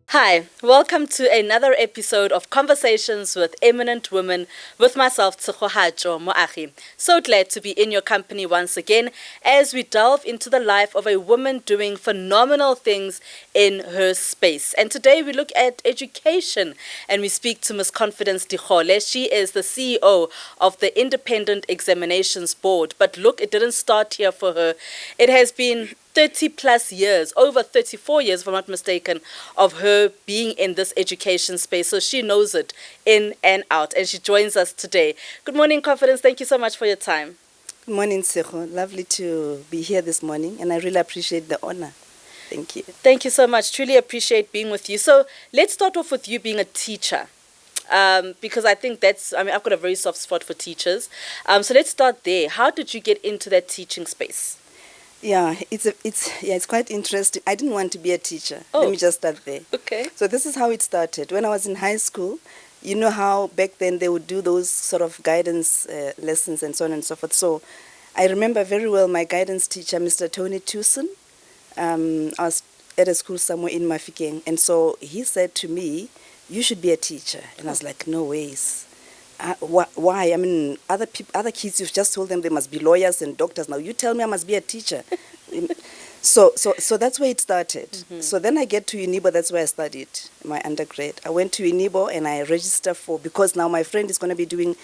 Hi, welcome to another episode of Conversations with Eminent Women with myself, Tsegohatjo Moagi. So glad to be in your company once again as we delve into the life of a woman doing phenomenal things in her space. And today we look at education and we speak to Ms. Confidence Dikgole. She is the CEO of the Independent Examinations Board. But look, it didn't start here for her. It has been 30 plus years, over 34 years if I'm not mistaken, of her being in this education space. So she knows it in and out. And she joins us today. Good morning, Confidence. Thank you so much for your time. Good morning, Sekho. Lovely to be here this morning, and I really appreciate the honor. Thank you. Thank you so much. Truly appreciate being with you. So let's start off with you being a teacher. Because I think I've got a very soft spot for teachers. So let's start there. How did you get into that teaching space? Yeah, it's quite interesting. I didn't want to be a teacher. Oh. Let me just start there. Okay. So this is how it started. When I was in high school, you know how back then they would do those sort of guidance lessons and so on and so forth. So I remember very well my guidance teacher, Mr. Tony Tucson. I was at a school somewhere in Mafikeng, and so he said to me, "You should be a teacher." And I was like, "No ways." Why? I mean, other kids, you've just told them they must be lawyers and doctors. Now you tell me I must be a teacher. So that's where it started. Mm-hmm. So then I get to Unibo. That's where I studied my undergrad. I went to Unibo and I registered because now my friend is going to be doing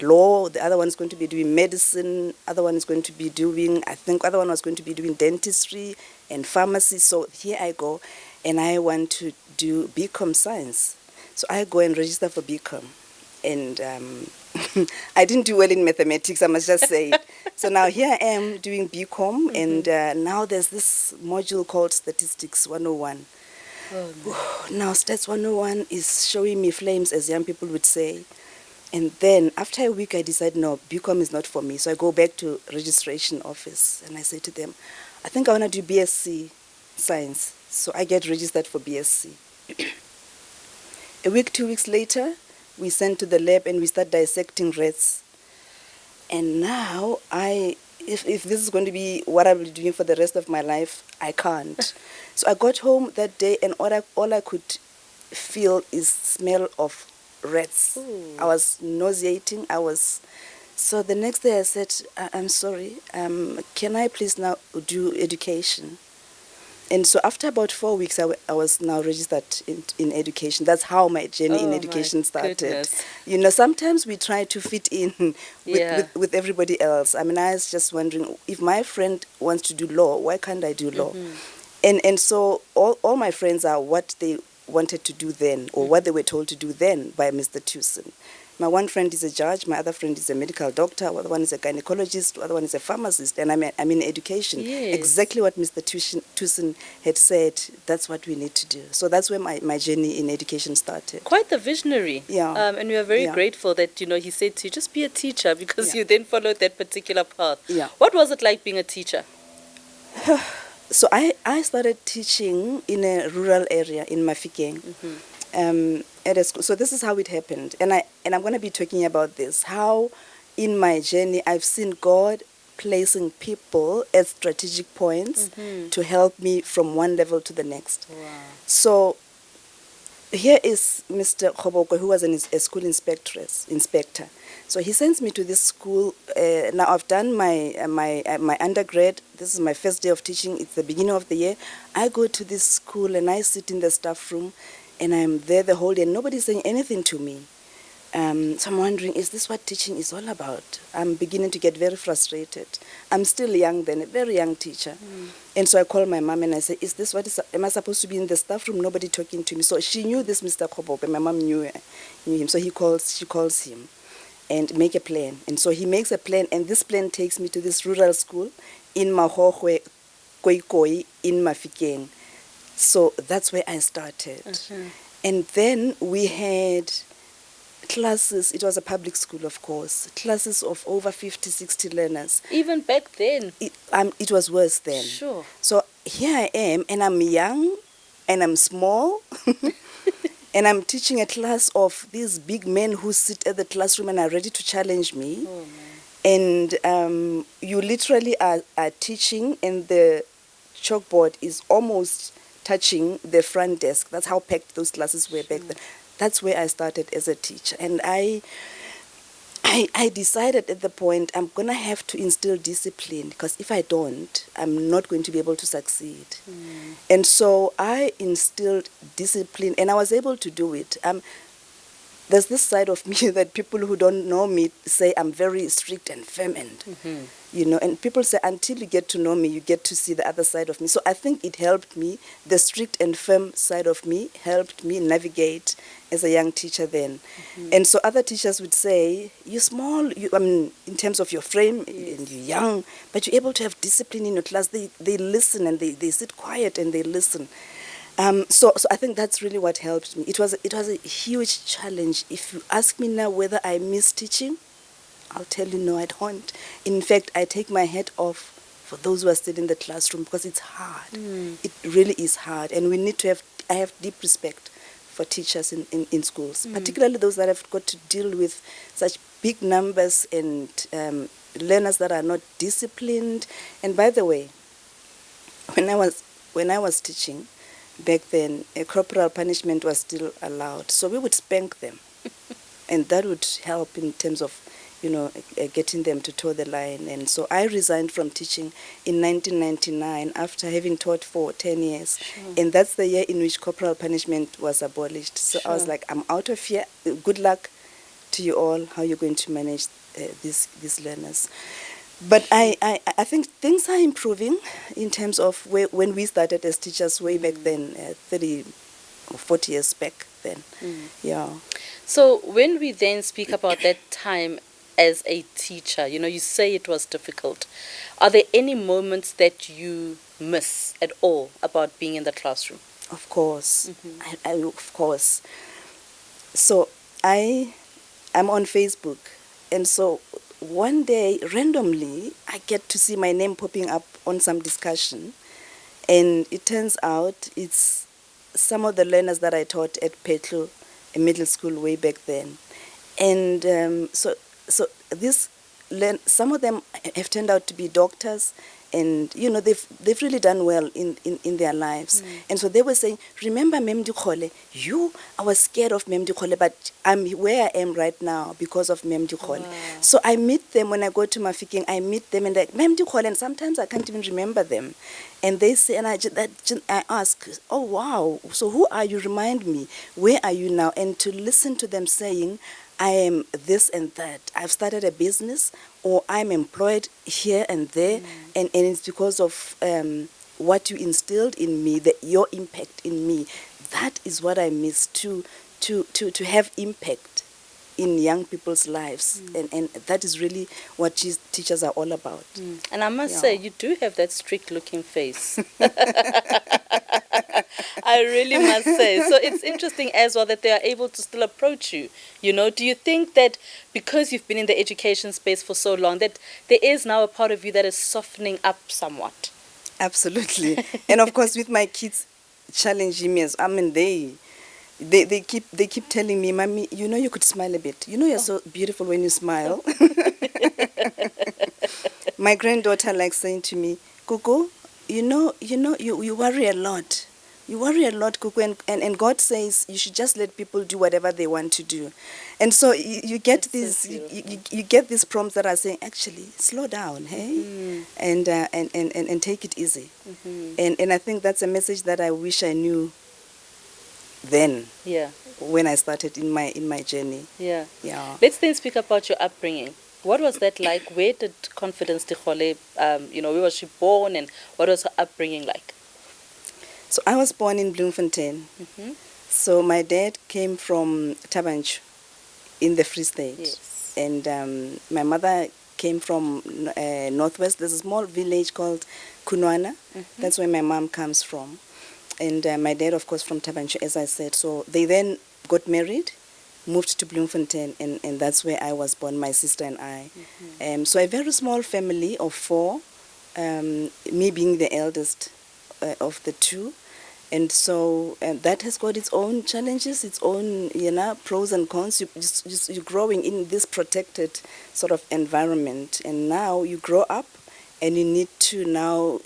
law. The other one is going to be doing medicine. Other one is going to be doing, I think other one was going to be doing dentistry and pharmacy. So here I go, and I want to do BCom science. So I go and register for BCom. And I didn't do well in mathematics, I must just say it. So now here I am doing BCom, mm-hmm. and now there's this module called Statistics 101. Oh, now Stats 101 is showing me flames, as young people would say. And then after a week, I decided, no, BCom is not for me. So I go back to registration office, and I say to them, I think I want to do BSc Science. So I get registered for BSc. A week, 2 weeks later, we sent to the lab and we start dissecting rats. And now if this is going to be what I'll be doing for the rest of my life, I can't. So I got home that day and all I could feel is smell of rats. Ooh. I was nauseating. So the next day I said, I'm sorry, can I please now do education? And so after about 4 weeks, I was now registered in education. That's how my journey in education started. Goodness. You know, sometimes we try to fit in with everybody else. I mean, I was just wondering, if my friend wants to do law, why can't I do law? Mm-hmm. And so all my friends are what they wanted to do then, or what they were told to do then by Mr. Tucson. My one friend is a judge, my other friend is a medical doctor, the other one is a gynecologist, the other one is a pharmacist, and I'm in education. Yes. Exactly what Mr. Tucson had said, that's what we need to do. So that's where my journey in education started. Quite the visionary. Yeah. And we are very grateful that, he said to you, just be a teacher, because you then followed that particular path. Yeah. What was it like being a teacher? So I started teaching in a rural area in Mafikeng. Mm-hmm. At a school. So this is how it happened, and I'm going to be talking about this, how in my journey I've seen God placing people at strategic points to help me from one level to the next. Wow. So here is Mr. Khoboko, who was a school inspector. So he sends me to this school. Now I've done my undergrad. This is my first day of teaching. It's the beginning of the year. I go to this school and I sit in the staff room. And I'm there the whole day, and nobody's saying anything to me. So I'm wondering, is this what teaching is all about? I'm beginning to get very frustrated. I'm still young then, a very young teacher. And so I call my mom and I say, am I supposed to be in the staff room? Nobody talking to me. So she knew this Mr. Kobope, and my mom knew him. So she calls him and make a plan. And so he makes a plan, and this plan takes me to this rural school in Mahohwe, Koikoi, in Mafikeng. So that's where I started. Uh-huh. And then we had classes. It was a public school, of course. Classes of over 50, 60 learners. Even back then? It was worse then. Sure. So here I am, and I'm young, and I'm small. And I'm teaching a class of these big men who sit at the classroom and are ready to challenge me. Oh, man. And you literally are teaching, and the chalkboard is almost touching the front desk. That's how packed those classes were back then. That's where I started as a teacher. And I decided at the point I'm going to have to instill discipline, because if I don't, I'm not going to be able to succeed. And so I instilled discipline, and I was able to do it. There's this side of me that people who don't know me say I'm very strict and firm, and and people say until you get to know me, you get to see the other side of me. So I think it helped me. The strict and firm side of me helped me navigate as a young teacher then. And so other teachers would say, you're small, in terms of your frame, and you're young, but you're able to have discipline in your class. They listen, and they sit quiet and they listen. So I think that's really what helped me. It was a huge challenge. If you ask me now whether I miss teaching, I'll tell you no, I don't. In fact, I take my hat off for those who are still in the classroom, because it's hard. It really is hard, and we need to have. I have deep respect for teachers in schools, particularly those that have got to deal with such big numbers and learners that are not disciplined. And by the way, when I was teaching back then, a corporal punishment was still allowed. So we would spank them. And that would help in terms of, getting them to toe the line. And so I resigned from teaching in 1999 after having taught for 10 years. And that's the year in which corporal punishment was abolished. So I was like, I'm out of here. Good luck to you all, how you're going to manage these learners. But I think things are improving in terms of when we started as teachers way back then, 30 or 40 years back then. Yeah. So when we then speak about that time as a teacher, you say it was difficult. Are there any moments that you miss at all about being in the classroom? Of course. Of course. So I'm on Facebook, and so one day, randomly, I get to see my name popping up on some discussion, and it turns out it's some of the learners that I taught at Petlo, a middle school way back then. And so some of them have turned out to be doctors, and they've really done well in their lives. And so they were saying, remember Mem Dikhole? I was scared of Mem Dikhole, but I'm where I am right now because of Mem Dikhole. Wow. So I meet them when I go to Mafikeng. I meet them and like Mem Dikhole, and sometimes I can't even remember them. And they say, and I ask, oh wow, so who are you? Remind me, where are you now? And to listen to them saying, I am this and that. I've started a business, or I'm employed here and there, and it's because of what you instilled in me, your impact in me. That is what I miss, to have impact in young people's lives, and that is really what teachers are all about. And I must say, you do have that strict-looking face. I really must say. So it's interesting as well that they are able to still approach you. Do you think that because you've been in the education space for so long, that there is now a part of you that is softening up somewhat? Absolutely. And of course, with my kids challenging me, they keep telling me, Mommy, you could smile a bit. You're so beautiful when you smile. My granddaughter likes saying to me, Kuku, you worry a lot. You worry a lot, Kuku, and God says you should just let people do whatever they want to do. And so you get these you get these prompts that are saying, actually, slow down, hey, and take it easy. And I think that's a message that I wish I knew then, when I started in my journey. Yeah. Let's then speak about your upbringing. What was that like? Where did Confidence Dikhole, where was she born, and what was her upbringing like? So I was born in Bloemfontein. So my dad came from Tabanchu in the Free State. Yes. And my mother came from Northwest. There's a small village called Kunwana. That's where my mom comes from. And my dad, of course, from Tabanchu, as I said. So they then got married, moved to Bloemfontein, and that's where I was born, my sister and I. So a very small family of 4, me being the eldest of the 2. And so that has got its own challenges, its own pros and cons. You're growing in this protected sort of environment, and now you grow up and you need to now,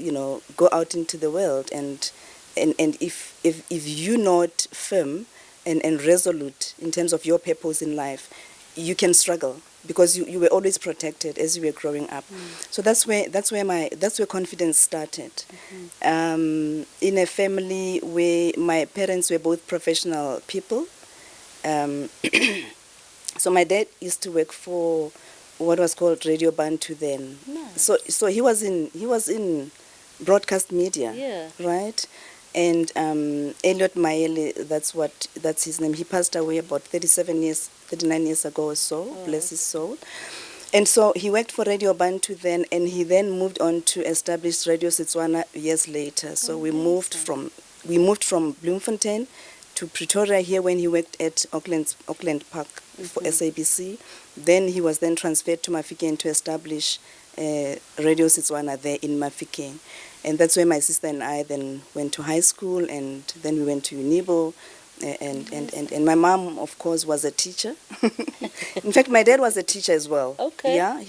go out into the world, and if you're not firm and resolute in terms of your purpose in life, you can struggle, because you were always protected as you were growing up. So that's where confidence started. In a family where my parents were both professional people. um, so my dad used to work for what was called Radio Bantu then. Nice. So he was in broadcast media. Yeah. Right. And Elliot Maele, that's his name. He passed away about 39 years ago or so. Oh. Bless his soul. And so he worked for Radio Bantu then, and he then moved on to establish Radio Setswana years later. So we moved from Bloemfontein to Pretoria here when he worked at Auckland Park for SABC. Then he was then transferred to Mafikeng to establish Radio Setswana there in Mafikeng. And that's where my sister and I then went to high school, and then we went to Unibo. And my mom, of course, was a teacher. In fact, my dad was a teacher as well. Okay. Yeah,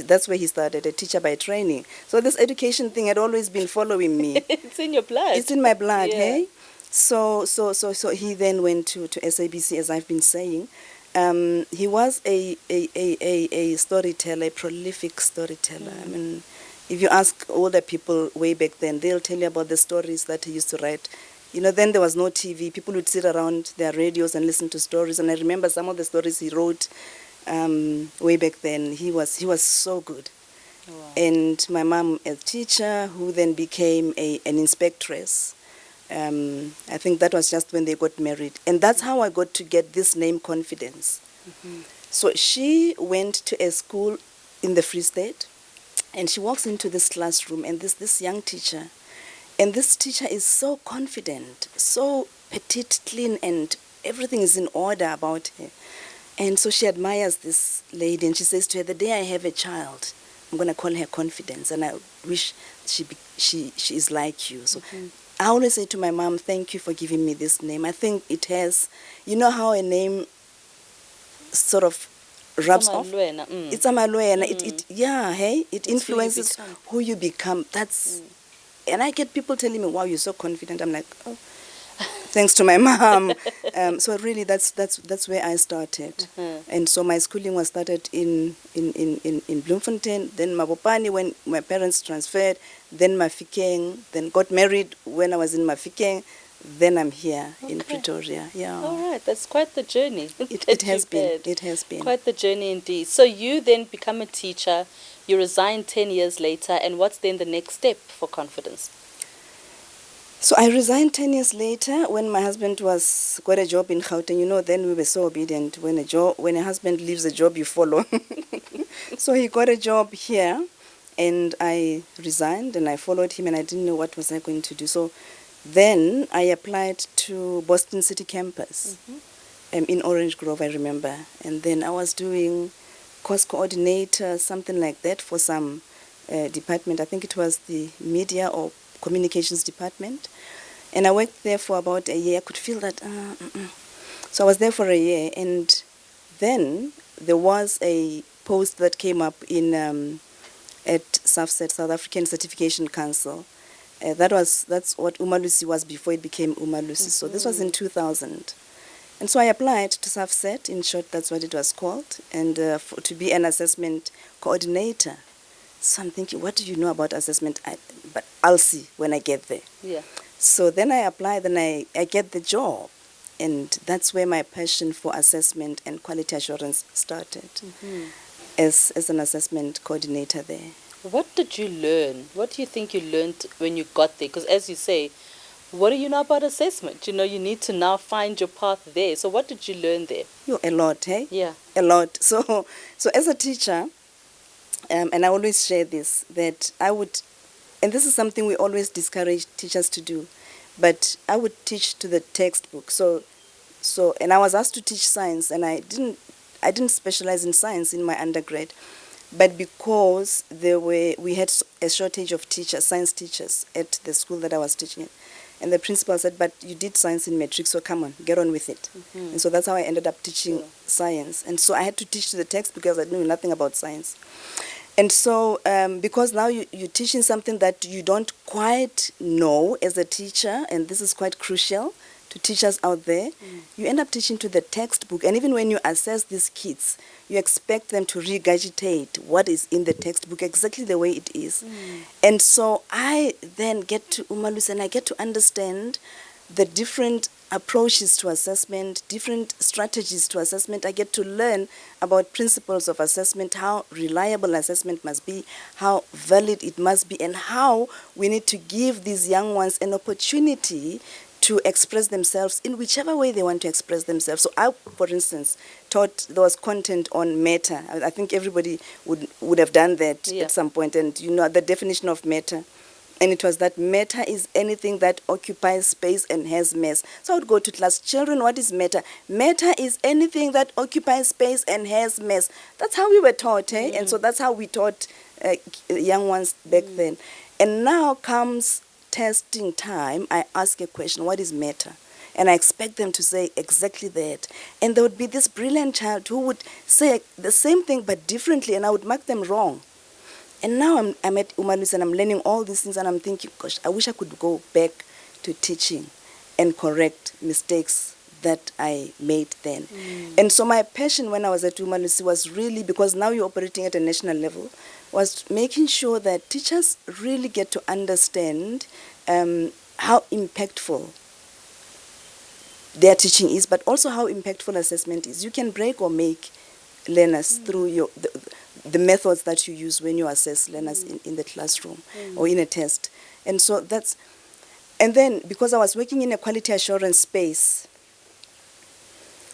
that's where he started, a teacher by training. So this education thing had always been following me. It's in your blood. It's in my blood, Yeah. hey? So he then went to SABC, as I've been saying. He was a storyteller, a prolific storyteller. I mean, if you ask older people way back then, they'll tell you about the stories that he used to write. Then there was no TV. People would sit around their radios and listen to stories. And I remember some of the stories he wrote way back then. He was so good. Wow. And my mom, a teacher, who then became an inspectress. I think that was just when they got married. And that's how I got to get this name, Confidence. So she went to a school in the Free State, and she walks into this classroom, and this young teacher. And this teacher is so confident, so petite, clean, and everything is in order about her. And so she admires this lady, and she says to her, the day I have a child, I'm going to call her Confidence, and I wish she is like you. So I always say to my mom, thank you for giving me this name. I think it has, how a name sort of rubs off. It's Amalwena. It influences who you become. That's... And I get people telling me, wow, you're so confident. I'm like, oh, thanks to my mom. So really, that's where I started. And so my schooling was started in Bloemfontein, then Mabopane when my parents transferred, then Mafikeng, then got married when I was in Mafikeng, then I'm here in Pretoria. Yeah. All right, that's quite the journey. It has been. It has been. Quite the journey indeed. So you then become a teacher, you resign 10 years later, and what's then the next step for Confidence? So I resigned 10 years later when my husband got a job in Gauteng. Then we were so obedient. When a husband leaves a job, you follow. So he got a job here, and I resigned, and I followed him, and I didn't know what was I going to do. So then I applied to Boston City campus in Orange Grove, I remember. And then I was doing course coordinator, something like that, for some department. I think it was the media or communications department. And I worked there for about a year. I could feel that. So I was there for a year. And then there was a post that came up at SAFCET, South African Certification Council. That's what Umalusi was before it became Umalusi. So this was in 2000. And so I applied to SAFCET, in short, that's what it was called, and to be an assessment coordinator. So I'm thinking, what do you know about assessment? But I'll see when I get there. Yeah. So then I applied, and I get the job. And that's where my passion for assessment and quality assurance started, as an assessment coordinator there. What did you learn? What do you think you learned when you got there? Because as you say, what do you know about assessment? You need to now find your path there. So what did you learn there? A lot, hey? Yeah. A lot. So as a teacher, and I always share this, that I would, and this is something we always discourage teachers to do, but I would teach to the textbook. And I was asked to teach science, and I didn't specialize in science in my undergrad. But because we had a shortage of science teachers at the school that I was teaching at. And the principal said, but you did science in matric, so come on, get on with it. And so that's how I ended up teaching science. And so I had to teach to the text because I knew nothing about science. And so, because now you're teaching something that you don't quite know as a teacher, and this is quite crucial to teachers out there, you end up teaching to the textbook. And even when you assess these kids, you expect them to regurgitate what is in the textbook exactly the way it is. And so I then get to Umalusi and I get to understand the different approaches to assessment, different strategies to assessment. I get to learn about principles of assessment, how reliable assessment must be, how valid it must be, and how we need to give these young ones an opportunity to express themselves in whichever way they want to express themselves. So I, for instance, taught there was content on matter. I think everybody would have done that at some point, and you know the definition of matter. And it was that matter is anything that occupies space and has mass. So I would go to class, children, what is matter? Matter is anything that occupies space and has mass. That's how we were taught, eh? And so that's how we taught young ones back then. And now comes testing time. I ask a question, what is matter? And I expect them to say exactly that. And there would be this brilliant child who would say the same thing but differently, and I would mark them wrong. And now I'm at Umalusi and I'm learning all these things and I'm thinking, gosh, I wish I could go back to teaching and correct mistakes that I made then. And so my passion when I was at Umalusi was really, because now you're operating at a national level, was making sure that teachers really get to understand how impactful their teaching is, but also how impactful assessment is. You can break or make learners through the methods that you use when you assess learners in the classroom or in a test. And so and then because I was working in a quality assurance space,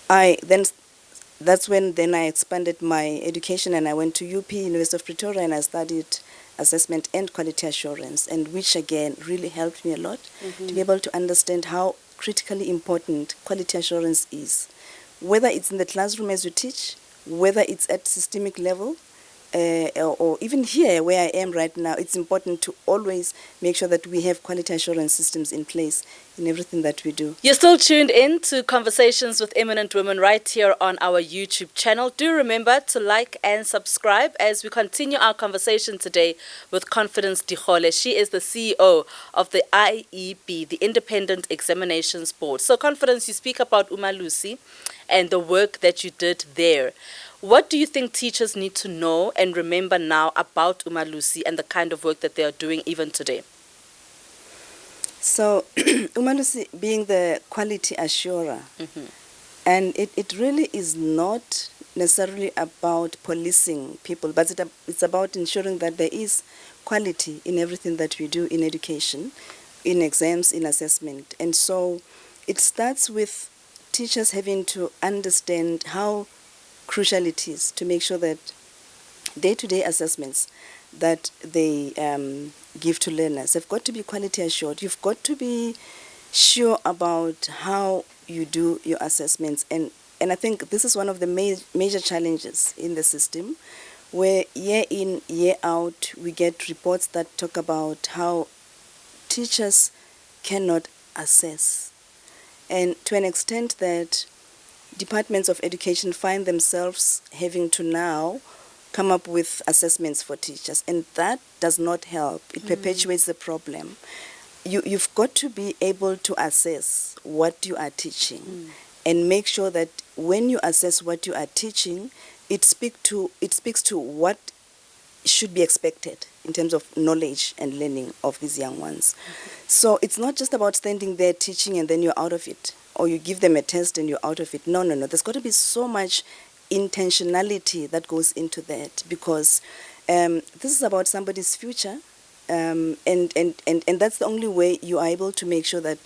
that's when I expanded my education and I went to UP, University of Pretoria, and I studied assessment and quality assurance, and which again really helped me a lot to be able to understand how critically important quality assurance is, whether it's in the classroom as you teach, whether it's at systemic level, or even here where I am right now. It's important to always make sure that we have quality assurance systems in place in everything that we do. You're still tuned in to Conversations with Eminent Women right here on our YouTube channel. Do remember to like and subscribe as we continue our conversation today with Confidence Dikgole. She is the CEO of the IEB, the Independent Examinations Board. So Confidence, you speak about Umalusi and the work that you did there. What do you think teachers need to know and remember now about Umalusi and the kind of work that they are doing even today? So Umalusi being the quality assurer, and it really is not necessarily about policing people, but it's about ensuring that there is quality in everything that we do in education, in exams, in assessment. And so it starts with teachers having to understand how crucial it is to make sure that day-to-day assessments that they give to learners have got to be quality assured. You've got to be sure about how you do your assessments. And I think this is one of the major challenges in the system, where year in, year out, we get reports that talk about how teachers cannot assess. And to an extent that departments of education find themselves having to now come up with assessments for teachers, and that does not help. It perpetuates the problem. You've got to be able to assess what you are teaching and make sure that when you assess what you are teaching, it speaks to what should be expected in terms of knowledge and learning of these young ones. So it's not just about standing there teaching and then you're out of it, or you give them a test and you're out of it. No. There's got to be so much intentionality that goes into that, because this is about somebody's future, and that's the only way you are able to make sure that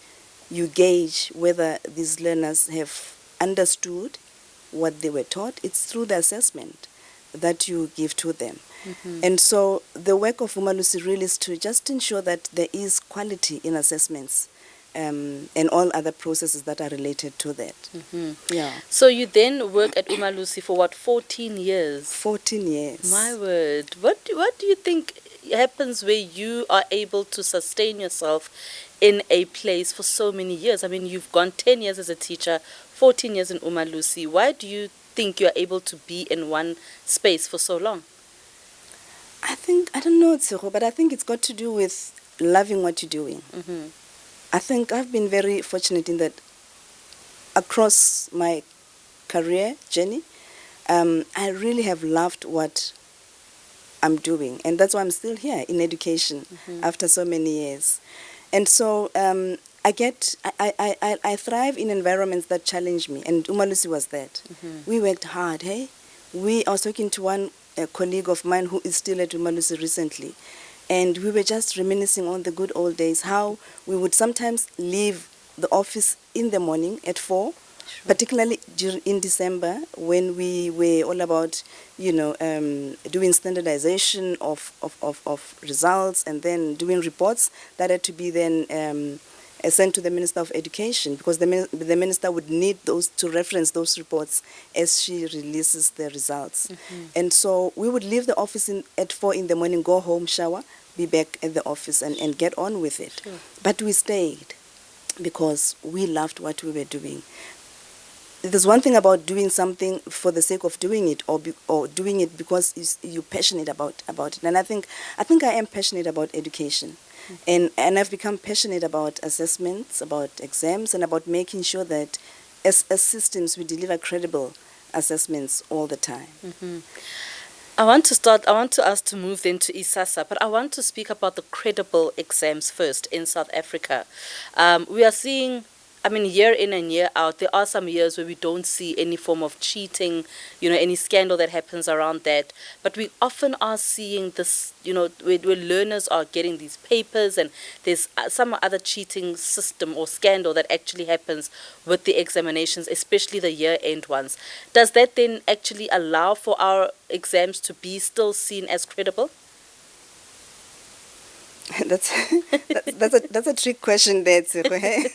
you gauge whether these learners have understood what they were taught. It's through the assessment that you give to them. And so the work of Umalusi really is to just ensure that there is quality in assessments, and all other processes that are related to that. Yeah. So you then work at Umalusi for what, 14 years? 14 years. My word. What do you think happens where you are able to sustain yourself in a place for so many years? I mean, you've gone 10 years as a teacher, 14 years in Umalusi. Why do you think you're able to be in one space for so long? I don't know, Tsego, but I think it's got to do with loving what you're doing. Mm-hmm. I think I've been very fortunate in that across my career journey, I really have loved what I'm doing. And that's why I'm still here in education after so many years. And so I thrive in environments that challenge me. And Umalusi was that. We worked hard, hey? I was talking to one colleague of mine who is still at Umalusi recently. And we were just reminiscing on the good old days, how we would sometimes leave the office in the morning at 4, particularly in December when we were all about, doing standardization of results and then doing reports that had to be then sent to the Minister of Education, because the Minister would need those to reference those reports as she releases the results. And so we would leave the office at 4 in the morning, go home, shower, be back at the office and get on with it. Sure. But we stayed because we loved what we were doing. There's one thing about doing something for the sake of doing it, or doing it because you're passionate about it. And I think I am passionate about education. And I've become passionate about assessments, about exams, and about making sure that as systems we deliver credible assessments all the time. I want to ask to move then to ISASA, but I want to speak about the credible exams first in South Africa. We are seeing, year in and year out, there are some years where we don't see any form of cheating, any scandal that happens around that. But we often are seeing this, where learners are getting these papers and there's some other cheating system or scandal that actually happens with the examinations, especially the year-end ones. Does that then actually allow for our exams to be still seen as credible? That's a trick question there, Tsego, hey?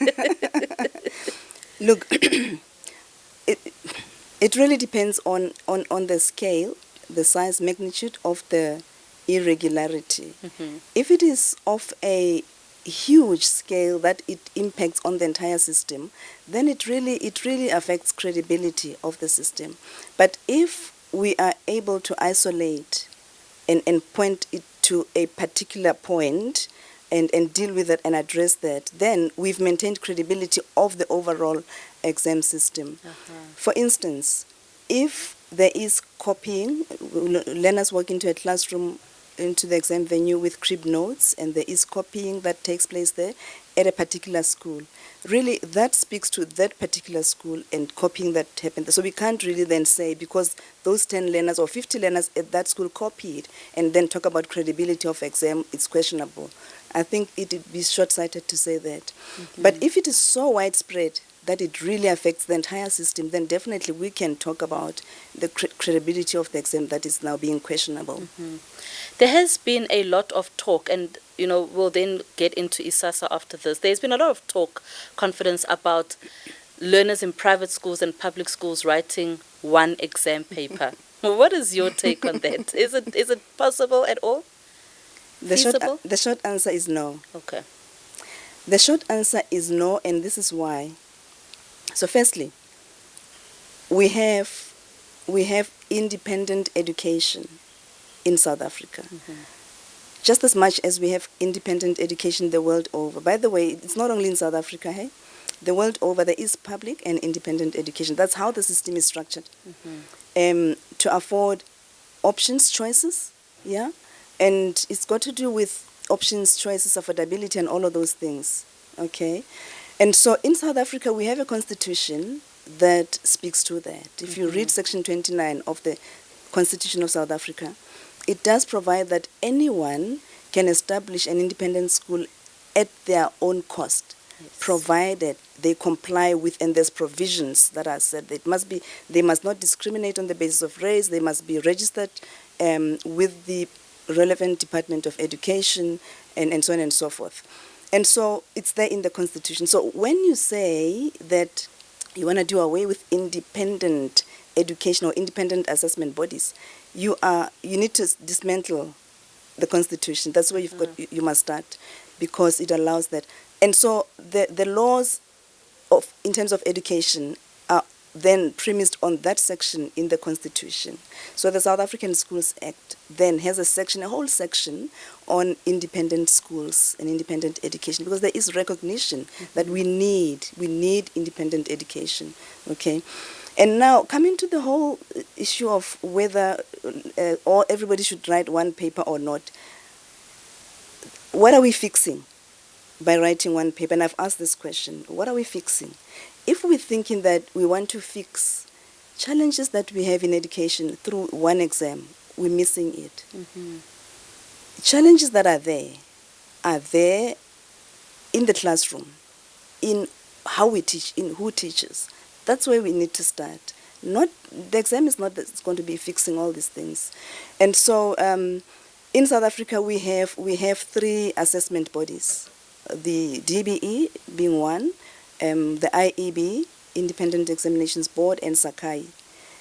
Look, it really depends on the scale, the size, magnitude of the irregularity. If it is of a huge scale that it impacts on the entire system, then it really affects credibility of the system. But if we are able to isolate and point it to a particular point and deal with it and address that, then we've maintained credibility of the overall exam system. For instance, if there is copying, learners walk into a classroom, into the exam venue with crib notes, and there is copying that takes place there at a particular school. Really, that speaks to that particular school and copying that happened. So we can't really then say, because those 10 learners or 50 learners at that school copied, and then talk about credibility of exam, it's questionable. I think it would be short-sighted to say that. But if it is so widespread that it really affects the entire system, then definitely we can talk about the credibility of the exam that is now being questionable. There has been a lot of talk, and we'll then get into ISASA after this. There's been a lot of talk, confidence about learners in private schools and public schools writing one exam paper. What is your take on that? Is it possible at all? Feasible? The short answer is no. Okay. The short answer is no, and this is why. So firstly, we have independent education in South Africa, just as much as we have independent education the world over. By the way, it's not only in South Africa, hey? The world over, there is public and independent education. That's how the system is structured. To afford options, choices, yeah? And it's got to do with options, choices, affordability, and all of those things, okay? And so in South Africa, we have a constitution that speaks to that. If you read Section 29 of the Constitution of South Africa, it does provide that anyone can establish an independent school at their own cost, provided they comply with, and there's provisions that are said. They must not discriminate on the basis of race, they must be registered with the relevant Department of Education, and so on and so forth. And so it's there in the Constitution. So when you say that you want to do away with independent education or independent assessment bodies, you need to dismantle the Constitution. That's where you must start, because it allows that. And so the laws in terms of education are then premised on that section in the Constitution. So the South African Schools Act then has a whole section on independent schools and independent education, because there is recognition that we need independent education, okay? And now, coming to the whole issue of whether or everybody should write one paper or not, what are we fixing by writing one paper? And I've asked this question, what are we fixing? If we're thinking that we want to fix challenges that we have in education through one exam, we're missing it. Challenges that are there in the classroom, in how we teach, in who teaches. That's where we need to start. The exam is not that's going to be fixing all these things. And so in South Africa, we have 3 assessment bodies, the DBE being one, the IEB, Independent Examinations Board, and Sakai.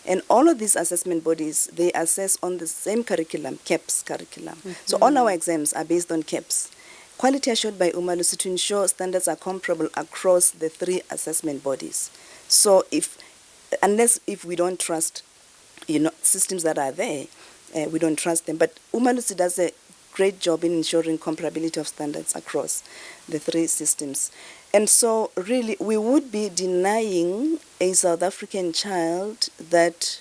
And all of these assessment bodies, they assess on the same curriculum, CAPS curriculum. So all our exams are based on CAPS. Quality assured by Umalusi to ensure standards are comparable across the 3 assessment bodies. So unless we don't trust, systems that are there, we don't trust them. But Umalusi does a great job in ensuring comparability of standards across the 3 systems. And so really we would be denying a South African child that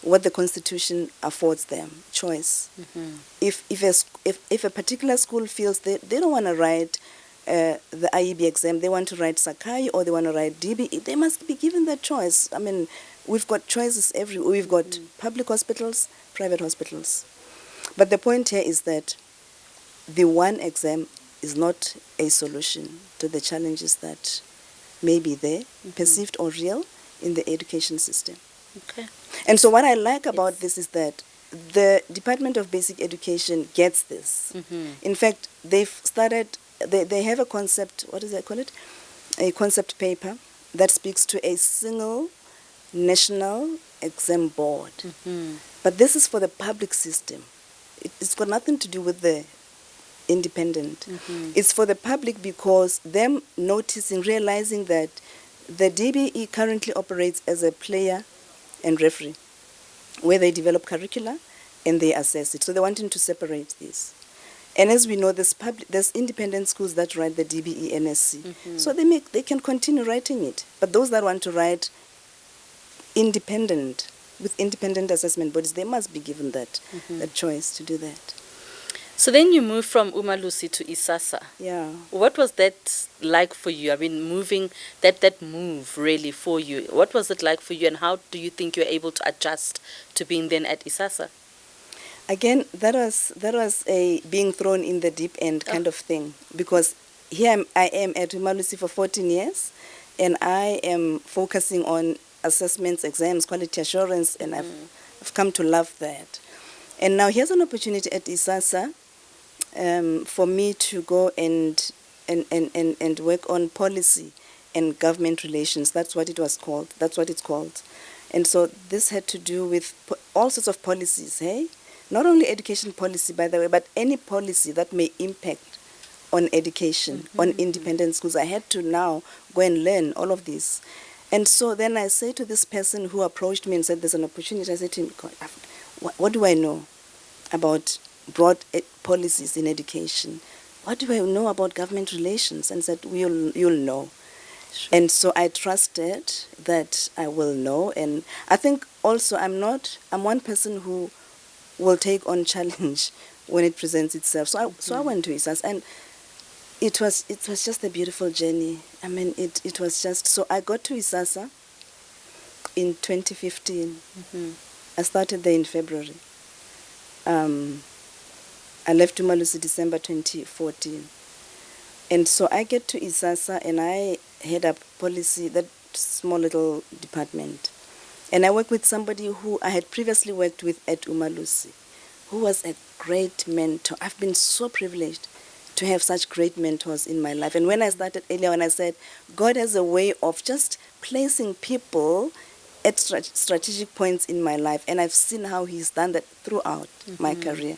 what the Constitution affords them, choice. If a particular school feels they don't want to write the IEB exam, they want to write Sakai or they want to write DBE, they must be given that choice. I mean, we've got choices everywhere. We've got public hospitals, private hospitals. But the point here is that the one exam is not a solution to the challenges that may be there, perceived or real, in the education system. Okay. And so what I like about this is that the Department of Basic Education gets this. In fact, they've started, they have a concept, what do they call it? A concept paper that speaks to a single national exam board. But this is for the public system. It's got nothing to do with the independent. It's for the public, because them noticing, realizing that the DBE currently operates as a player and referee, where they develop curricula and they assess it. So they're wanting to separate this. And as we know, there's independent schools that write the DBE NSC. So they can continue writing it. But those that want to write independent, with independent assessment bodies, they must be given that choice to do that. So then you moved from Umalusi to ISASA. Yeah. What was that like for you? I mean, moving, that move really for you. What was it like for you, and how do you think you're able to adjust to being then at ISASA? Again, that was a being thrown in the deep end kind of thing, because here I am at Umalusi for 14 years, and I am focusing on assessments, exams, quality assurance, and I've come to love that. And now here's an opportunity at ISASA for me to go and work on policy and government relations. That's what it was called. That's what it's called. And so this had to do with all sorts of policies, hey? Not only education policy, by the way, but any policy that may impact on education, on independent schools. I had to now go and learn all of this. And so then I say to this person who approached me and said, there's an opportunity, I said to him, what do I know about broad policies in education? What do I know about government relations? And said, you'll know. Sure. And so I trusted that I will know. And I think also I'm one person who will take on challenge when it presents itself. So I went to ISAS, and it was just a beautiful journey. I mean, it was just, so I got to ISASA in 2015. I started there in February. I left Umalusi December 2014. And so I get to ISASA and I head up policy, that small little department. And I work with somebody who I had previously worked with at Umalusi, who was a great mentor. I've been so privileged to have such great mentors in my life. And when I started earlier, when I said, God has a way of just placing people at strategic points in my life, and I've seen how he's done that throughout my career.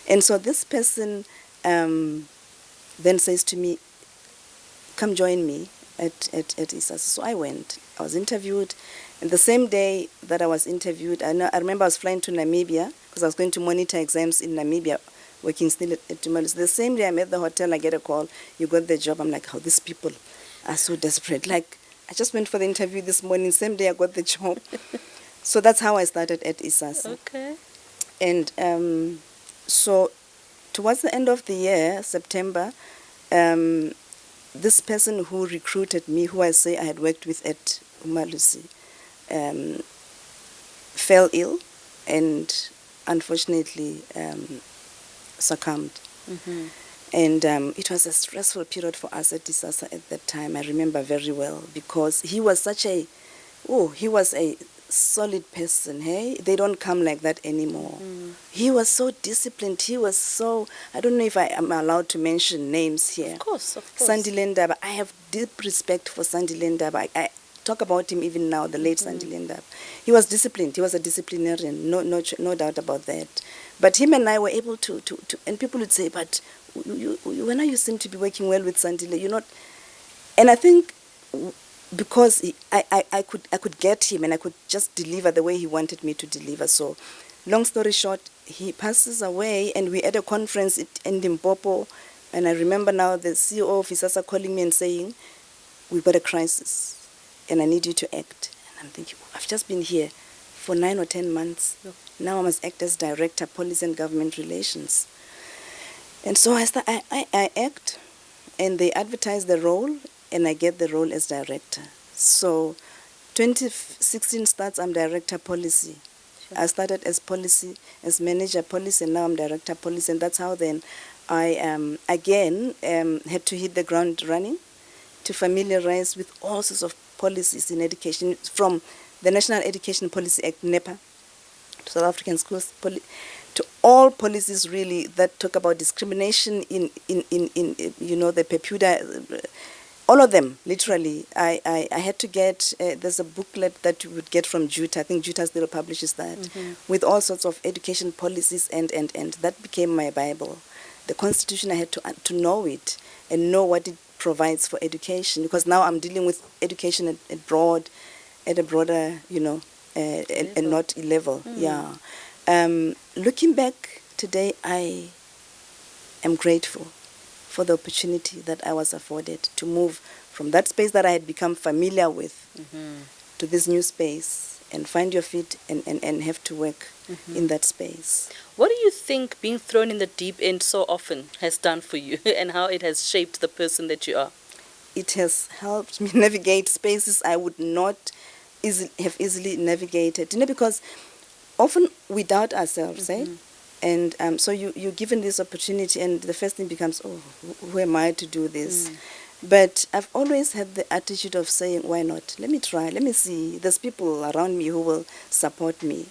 And so this person then says to me, come join me at ISAS. So I went. I was interviewed, And the same day that I was interviewed, I remember I was flying to Namibia because I was going to monitor exams in Namibia, working still at Tumalis. The same day I'm at the hotel, I get a call, you got the job. I'm like, oh, these people are so desperate. Like, I just went for the interview this morning, same day I got the job. So that's how I started at ISASA. Okay. And so towards the end of the year, September, this person who recruited me, who I say I had worked with at Umalusi, fell ill and unfortunately succumbed. Mm-hmm. And it was a stressful period for us at ISASA at that time. I remember very well because he was he was a solid person. Hey, they don't come like that anymore. Mm. He was so disciplined. He was so, I don't know if I am allowed to mention names here. Of course. Sandy Lendaba. I have deep respect for Sandy Lendaba. I talk about him even now, the late Sandy Lendaba. He was disciplined. He was a disciplinarian. No doubt about that. But him and I were able to and people would say, but when you seem to be working well with Sandy, you're not. And I think because I could get him and I could just deliver the way he wanted me to deliver. So, long story short, he passes away and we had a conference in Limpopo. And I remember now the CEO of ISASA calling me and saying, we've got a crisis and I need you to act. And I'm thinking, I've just been here for 9 or 10 months. Yep. Now I must act as Director, Policy and Government Relations. And so I act and they advertise the role and I get the role as Director. So 2016 starts, I'm Director Policy. Sure. I started as policy, as Manager Policy, and now I'm Director Policy. And that's how then I again had to hit the ground running to familiarize with all sorts of policies in education, from the National Education Policy Act, NEPA, to South African schools, to all policies really that talk about discrimination in the PEPUDA, all of them, literally. I had to get, there's a booklet that you would get from JUTA, I think JUTA still publishes that, with all sorts of education policies, and that became my Bible. The Constitution, I had to know it and know what it provides for education, because now I'm dealing with education at a broader, and not level. Yeah. Looking back today, I am grateful for the opportunity that I was afforded to move from that space that I had become familiar with to this new space and find your feet and have to work in that space. What do you think being thrown in the deep end so often has done for you and how it has shaped the person that you are? It has helped me navigate spaces I would not have easily navigated. Because often we doubt ourselves, And so you're given this opportunity and the first thing becomes, oh, who am I to do this? But I've always had the attitude of saying, why not? Let me try, let me see. There's people around me who will support me.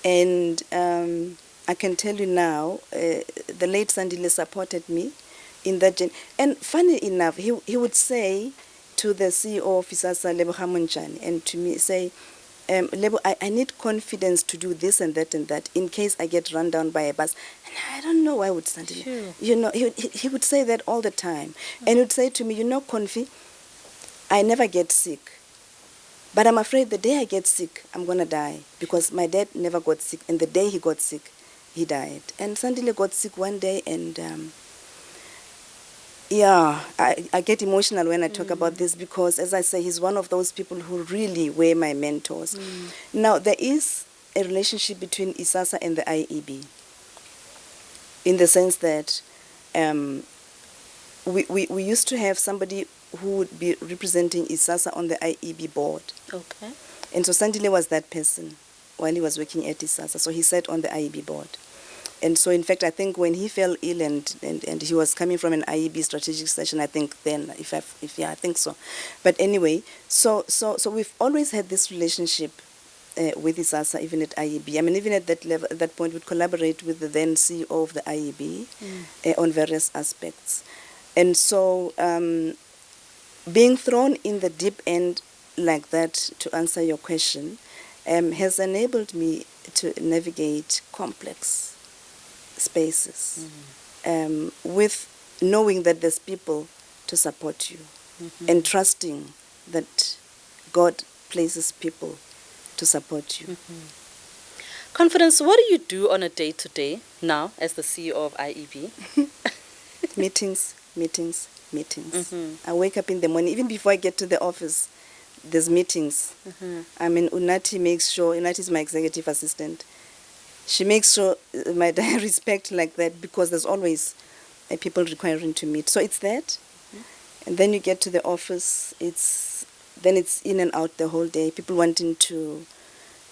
And I can tell you now, the late Sandile supported me in that journey. And funny enough, he would say to the CEO of ISASA, Lebo Hamunchani, and to me, say, Lebo, I need confidence to do this and that in case I get run down by a bus. And I don't know why would Sandile. Sure. He would say that all the time. And he would say to me, Confi, I never get sick. But I'm afraid the day I get sick, I'm going to die. Because my dad never got sick. And the day he got sick, he died. And Sandile got sick one day and... I get emotional when I talk about this because, as I say, he's one of those people who really were my mentors. Now, there is a relationship between ISASA and the IEB in the sense that we used to have somebody who would be representing ISASA on the IEB board. Okay. And so Sandile was that person while he was working at ISASA. So he sat on the IEB board. And so, in fact, I think when he fell ill and he was coming from an IEB strategic session, I think then, I think so. But anyway, so we've always had this relationship with ISASA, even at IEB. I mean, even at that level, at that point, we'd collaborate with the then CEO of the IEB on various aspects. And so, being thrown in the deep end like that, to answer your question, has enabled me to navigate complex spaces with knowing that there's people to support you and trusting that God places people to support you. Confidence, what do you do on a day-to-day now as the CEO of IEB? Meetings, meetings, meetings. I wake up in the morning, even before I get to the office, there's meetings. I mean, Unati makes sure, Unati is my executive assistant. She makes sure my diary is packed like that because there's always people requiring to meet. So it's that. And then you get to the office, then it's in and out the whole day. People wanting to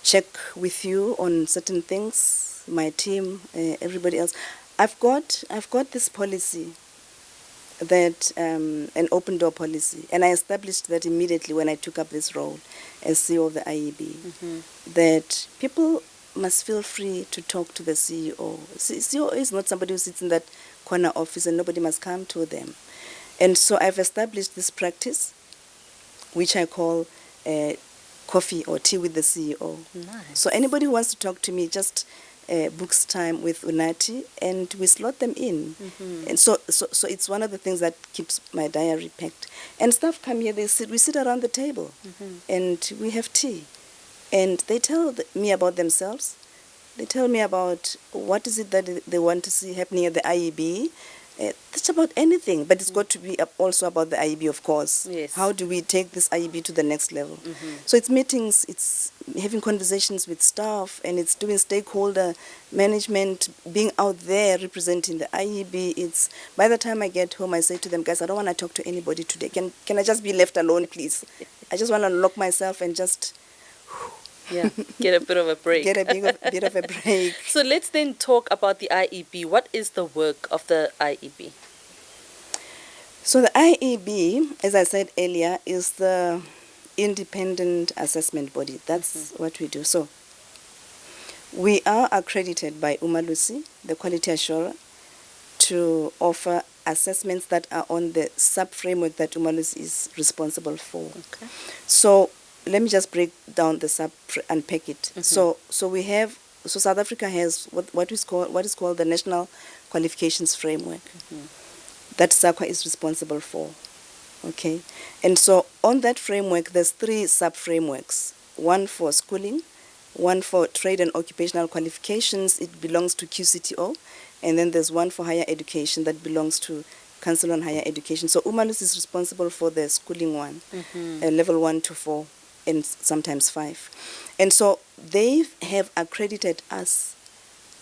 check with you on certain things, my team, everybody else. I've got this policy, that an open door policy, and I established that immediately when I took up this role as CEO of the IEB, that people must feel free to talk to the CEO. CEO is not somebody who sits in that corner office and nobody must come to them. And so I've established this practice, which I call coffee or tea with the CEO. Nice. So anybody who wants to talk to me just books time with Unati, and we slot them in. And so it's one of the things that keeps my diary packed. And staff come here, we sit around the table, and we have tea. And they tell me about themselves. They tell me about what is it that they want to see happening at the IEB. It's about anything, but it's got to be also about the IEB, of course. Yes. How do we take this IEB to the next level? So it's meetings, it's having conversations with staff, and it's doing stakeholder management, being out there representing the IEB. It's by the time I get home, I say to them, guys, I don't want to talk to anybody today. Can I just be left alone, please? I just want to lock myself and just get a bit of a break. Get a bit of a break. So let's then talk about the IEB. What is the work of the IEB? So the IEB, as I said earlier, is the independent assessment body. That's what we do. So we are accredited by Umalusi, the quality assurer, to offer assessments that are on the sub-framework that Umalusi is responsible for. Okay. So let me just break down the unpack it. So South Africa has what is called the National Qualifications Framework that SAQA is responsible for. Okay, and so on that framework, there's 3 sub-frameworks. One for schooling, one for trade and occupational qualifications. It belongs to QCTO, and then there's one for higher education that belongs to Council on Higher Education. So Umalus is responsible for the schooling one, level 1 to 4. And sometimes 5. And so they have accredited us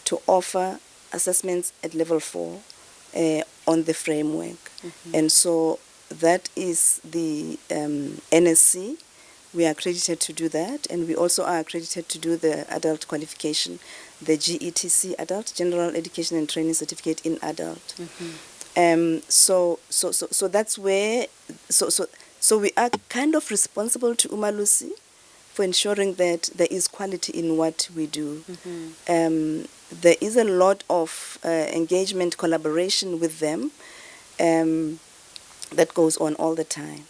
to offer assessments at level 4 on the framework. And so that is the NSC. We are accredited to do that, and we also are accredited to do the adult qualification, the GETC, Adult General Education and Training Certificate in Adult. So that's where So we are kind of responsible to Umalusi for ensuring that there is quality in what we do. There is a lot of engagement, collaboration with them that goes on all the time.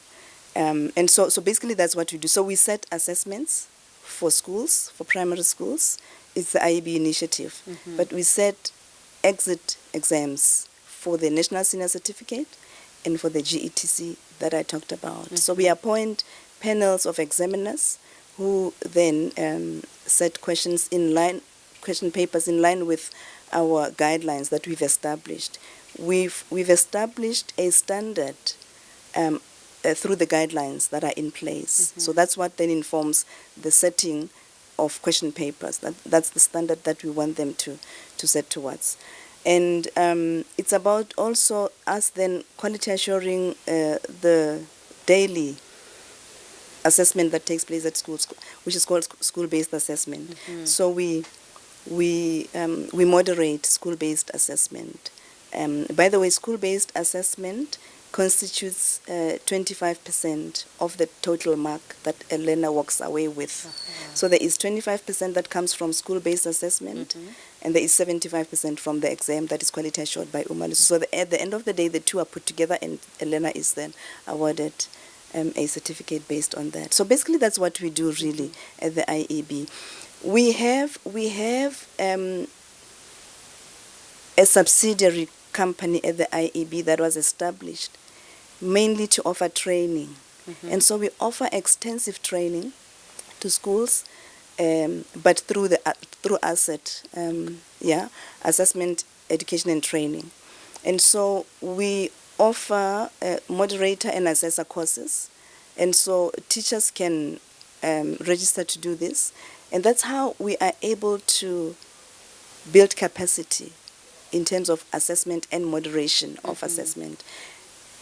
And so basically that's what we do. So we set assessments for schools, for primary schools. It's the IEB initiative. But we set exit exams for the National Senior Certificate and for the GETC that I talked about. So we appoint panels of examiners who then set question papers in line with our guidelines that we've established. We've established a standard through the guidelines that are in place. So that's what then informs the setting of question papers. That's the standard that we want them to set towards. And it's about also us then quality assuring the daily assessment that takes place at schools, which is called school-based assessment. So we moderate school-based assessment. By the way, school-based assessment constitutes 25% of the total mark that a learner walks away with. So there is 25% that comes from school-based assessment, and there is 75% from the exam that is quality assured by Umalusi. So at the end of the day, the two are put together, and a learner is then awarded a certificate based on that. So basically, that's what we do really at the IEB. We have a subsidiary company at the IEB that was established mainly to offer training. And so we offer extensive training to schools but through assessment, education and training. And so we offer moderator and assessor courses, and so teachers can register to do this, and that's how we are able to build capacity in terms of assessment and moderation of assessment.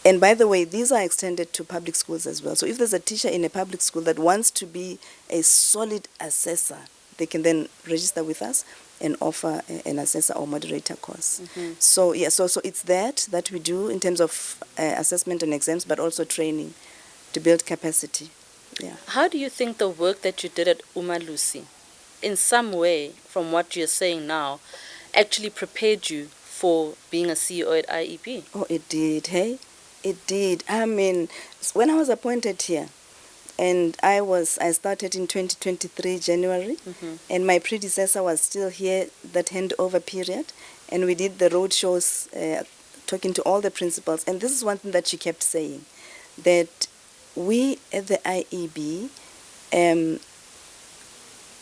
And by the way, these are extended to public schools as well. So if there's a teacher in a public school that wants to be a solid assessor, they can then register with us and offer an assessor or moderator course. So so it's that we do in terms of assessment and exams, but also training to build capacity. Yeah. How do you think the work that you did at Umalusi, in some way, from what you're saying now, actually prepared you for being a CEO at IEP? Oh, it did, hey? It did. I mean, when I was appointed here, and I started in 2023, January, and my predecessor was still here, that handover period, and we did the road shows, talking to all the principals, and this is one thing that she kept saying, that we at the IEB,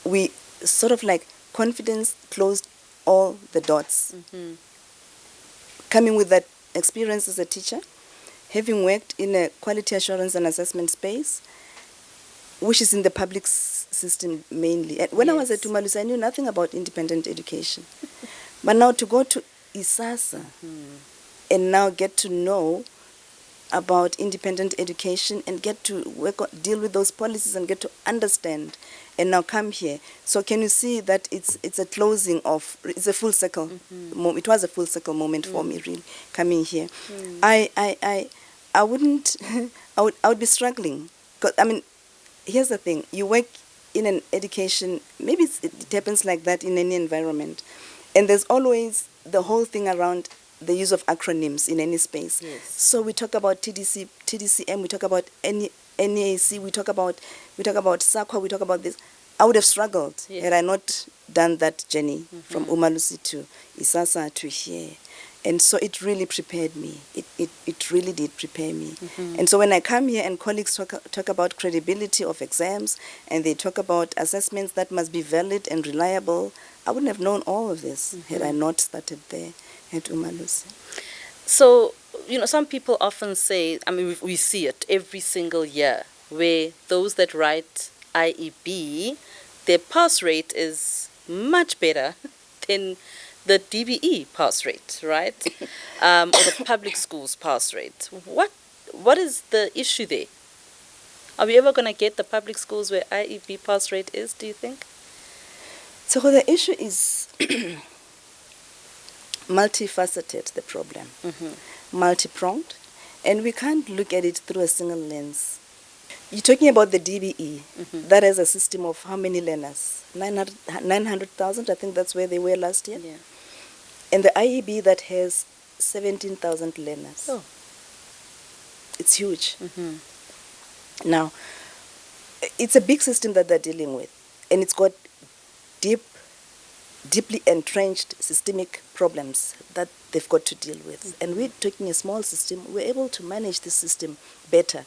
we sort of like confidence closed all the dots. Coming with that experience as a teacher, having worked in a quality assurance and assessment space, which is in the public system mainly. And when I was at Umalusi, I knew nothing about independent education. But now to go to ISASA and now get to know about independent education and get to deal with those policies and get to understand and now come here. So can you see that it's a closing of, it's a full circle. It was a full circle moment for me, really, coming here. I wouldn't, I would be struggling. 'Cause, I mean, here's the thing, you work in an education, maybe it happens like that in any environment, and there's always the whole thing around the use of acronyms in any space. So we talk about TDCM, we talk about NEAC, we talk about SAQA, we talk about this. I would have struggled had I not done that journey from Umalusi to ISASA to here. And so it really prepared me. It really did prepare me. And so when I come here and colleagues talk about credibility of exams and they talk about assessments that must be valid and reliable, I wouldn't have known all of this had I not started there at Umalusi. So, you know, some people often say, I mean, we see it every single year, where those that write IEB, their pass rate is much better than the DBE pass rate, right? Or the public schools pass rate. What is the issue there? Are we ever going to get the public schools where IEB pass rate is, do you think? So the issue is multifaceted, the problem, multi-pronged, and we can't look at it through a single lens. You're talking about the DBE, that has a system of how many learners? 900,000, I think that's where they were last year. Yeah. And the IEB that has 17,000 learners. Oh. It's huge. Now, it's a big system that they're dealing with, and it's got deeply entrenched systemic problems that they've got to deal with. And we're taking a small system, we're able to manage the system better.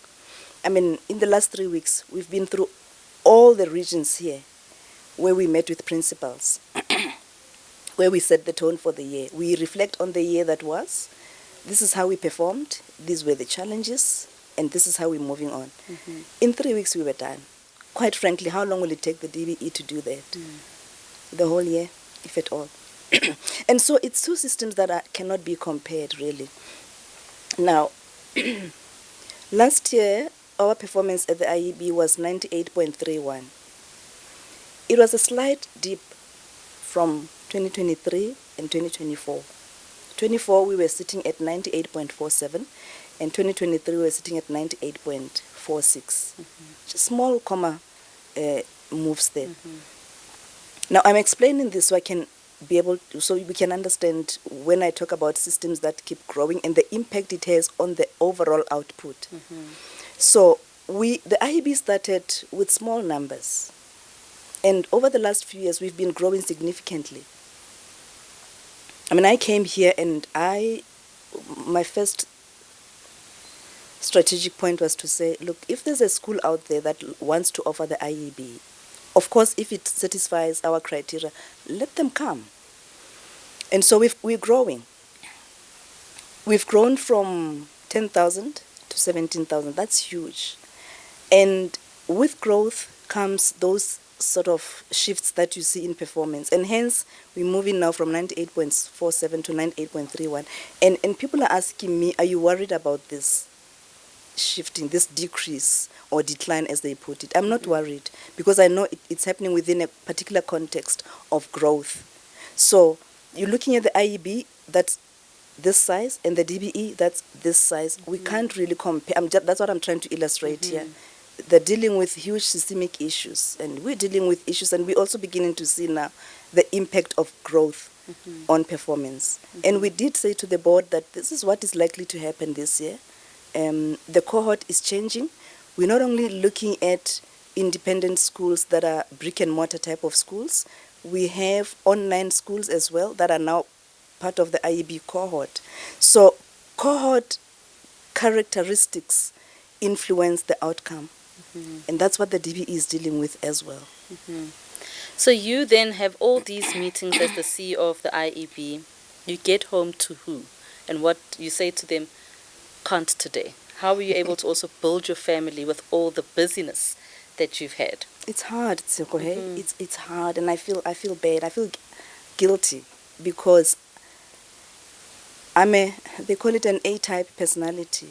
I mean, in the last 3 weeks, we've been through all the regions here where we met with principals, where we set the tone for the year. We reflect on the year that was. This is how we performed. These were the challenges. And this is how we're moving on. In 3 weeks, we were done. Quite frankly, how long will it take the DBE to do that? The whole year, if at all. And so it's two systems that cannot be compared, really. Now, last year, our performance at the IEB was 98.31. It was a slight dip from 2023 and 2024. 24, we were sitting at 98.47, and 2023, we were sitting at 98.46. Just small comma moves there. Now, I'm explaining this so I can be able to, so we can understand when I talk about systems that keep growing and the impact it has on the overall output. So the IEB started with small numbers, and over the last few years, we've been growing significantly. I mean, I came here and my first strategic point was to say, look, if there's a school out there that wants to offer the IEB, Of course, if it satisfies our criteria, let them come. And so we're growing. We've grown from 10,000 to 17,000. That's huge. And with growth comes those sort of shifts that you see in performance. And hence, we're moving now from 98.47 to 98.31. And people are asking me, are you worried about this shifting, this decrease or decline, as they put it? I'm not worried, because I know it's happening within a particular context of growth. So you're looking at the IEB, that's this size, and the DBE, that's this size. We can't really compare. That's what I'm trying to illustrate here. They're dealing with huge systemic issues, and we're dealing with issues, and we're also beginning to see now the impact of growth on performance. And we did say to the board that this is what is likely to happen this year. The cohort is changing. We're not only looking at independent schools that are brick and mortar type of schools, we have online schools as well that are now part of the IEB cohort. So cohort characteristics influence the outcome. And that's what the DBE is dealing with as well. So you then have all these meetings as the CEO of the IEB. You get home to who? And what you say to them, can't today. How were you able to also build your family with all the busyness that you've had? It's hard, Tsiko, hey? It's hard, and I feel bad. I feel guilty, because they call it an A-type personality.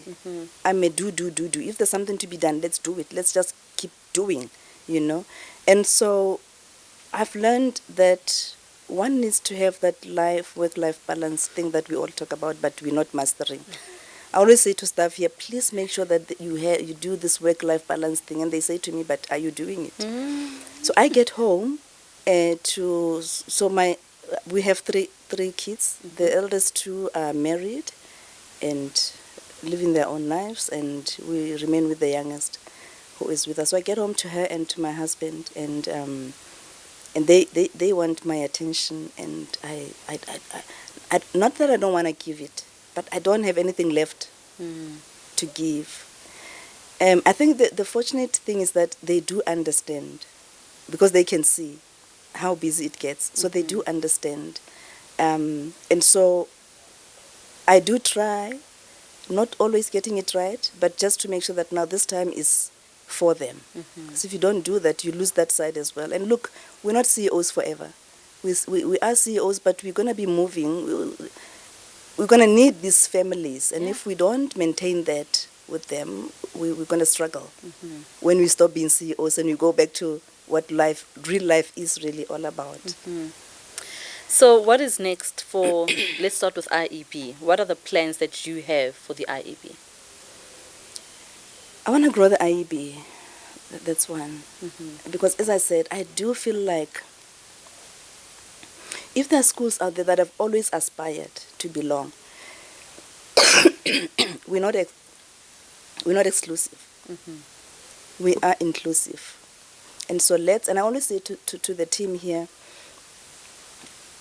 I'm a do. If there's something to be done, let's do it. Let's just keep doing, you know. And so I've learned that one needs to have that work-life balance thing that we all talk about, but we're not mastering. I always say to staff here, please make sure that you do this work-life balance thing. And they say to me, but are you doing it? So I get home we have three kids. The eldest two are married and living their own lives, and we remain with the youngest, who is with us. So I get home to her and to my husband, and they want my attention, and I not that I don't want to give it, but I don't have anything left to give. I think the fortunate thing is that they do understand, because they can see how busy it gets. So they do understand. And so I do try, not always getting it right, but just to make sure that now this time is for them. Because if you don't do that, you lose that side as well. And look, we're not CEOs forever. We are CEOs, but we're going to be moving. We're going to need these families. And if we don't maintain that with them, we're going to struggle when we stop being CEOs and we go back to what real life is really all about. So what is next for, let's start with IEB. What are the plans that you have for the IEB? I want to grow the IEB. That's one. Because as I said, I do feel like if there are schools out there that have always aspired to belong, we're not exclusive. We are inclusive. And so and I always say to the team here,